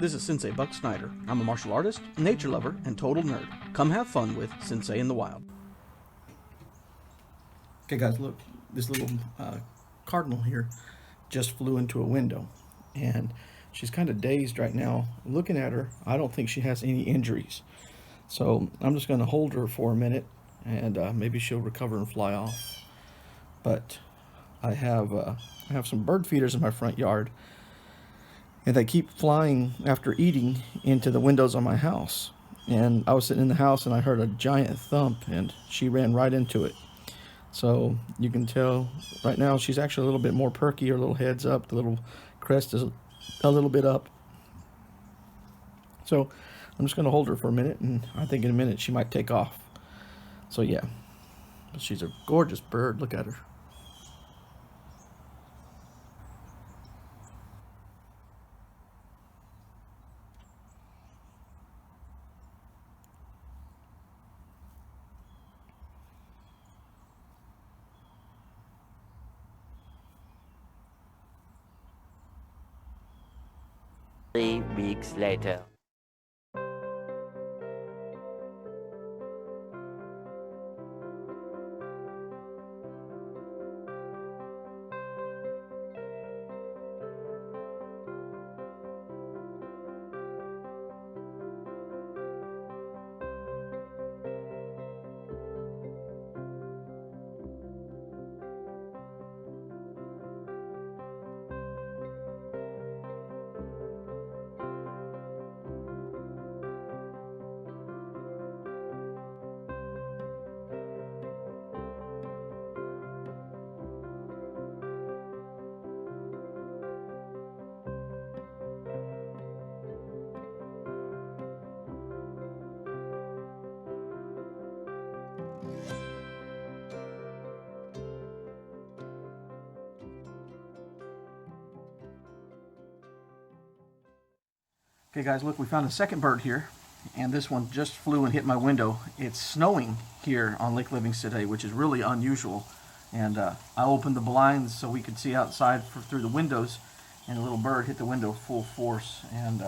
This is Sensei Buck Snyder. I'm a martial artist, nature lover, and total nerd. Come have fun with Sensei in the Wild. Okay guys, look, this little cardinal here just flew into a window, and she's kind of dazed right now. Looking at her, I don't think she has any injuries. So I'm just going to hold her for a minute, and maybe she'll recover and fly off. But I have some bird feeders in my front yard, and they keep flying after eating into the windows of my house. And I was sitting in the house and I heard a giant thump, and she ran right into it. So you can tell right now she's actually a little bit more perky. Her little head's up, the little crest is a little bit up. So I'm just going to hold her for a minute, and I think in a minute she might take off. So yeah, but she's a gorgeous bird. Look at her. Three weeks later. Okay guys, look, we found a second bird here, and this one just flew and hit my window. It's snowing here on Lake Livingston today, which is really unusual. And I opened the blinds so we could see outside through the windows, and the little bird hit the window full force. And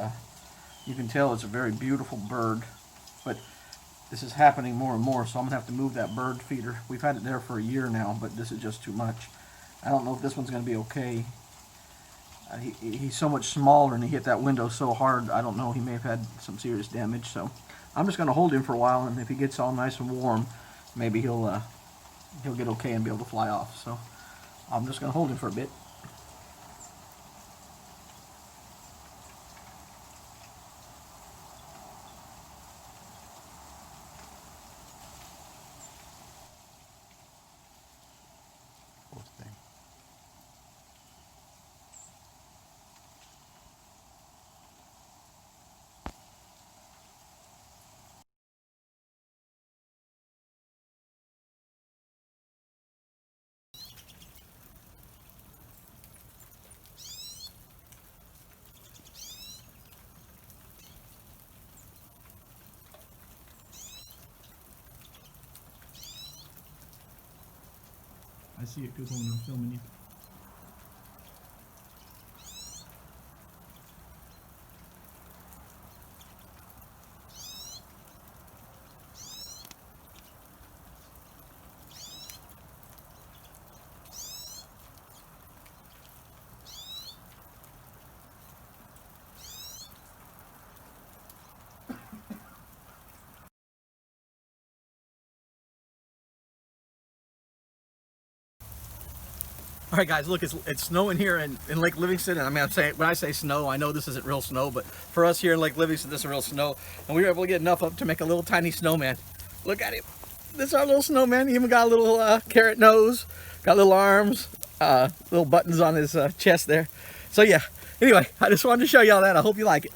you can tell it's a very beautiful bird, but this is happening more and more, so I'm gonna have to move that bird feeder. We've had it there for a year now, but this is just too much. I don't know if this one's gonna be okay. He's so much smaller, and he hit that window so hard, I don't know, he may have had some serious damage. So I'm just going to hold him for a while, and if he gets all nice and warm, maybe he'll get okay and be able to fly off. So I'm just going to hold him for a bit. I see it because when I'm filming you. All right, guys, look, it's snowing here in Lake Livingston, and I mean, when I say snow, I know this isn't real snow, but for us here in Lake Livingston, this is real snow, and we were able to get enough up to make a little tiny snowman. Look at him. This is our little snowman. He even got a little carrot nose, got little arms, little buttons on his chest there. So yeah, anyway, I just wanted to show y'all that. I hope you like it.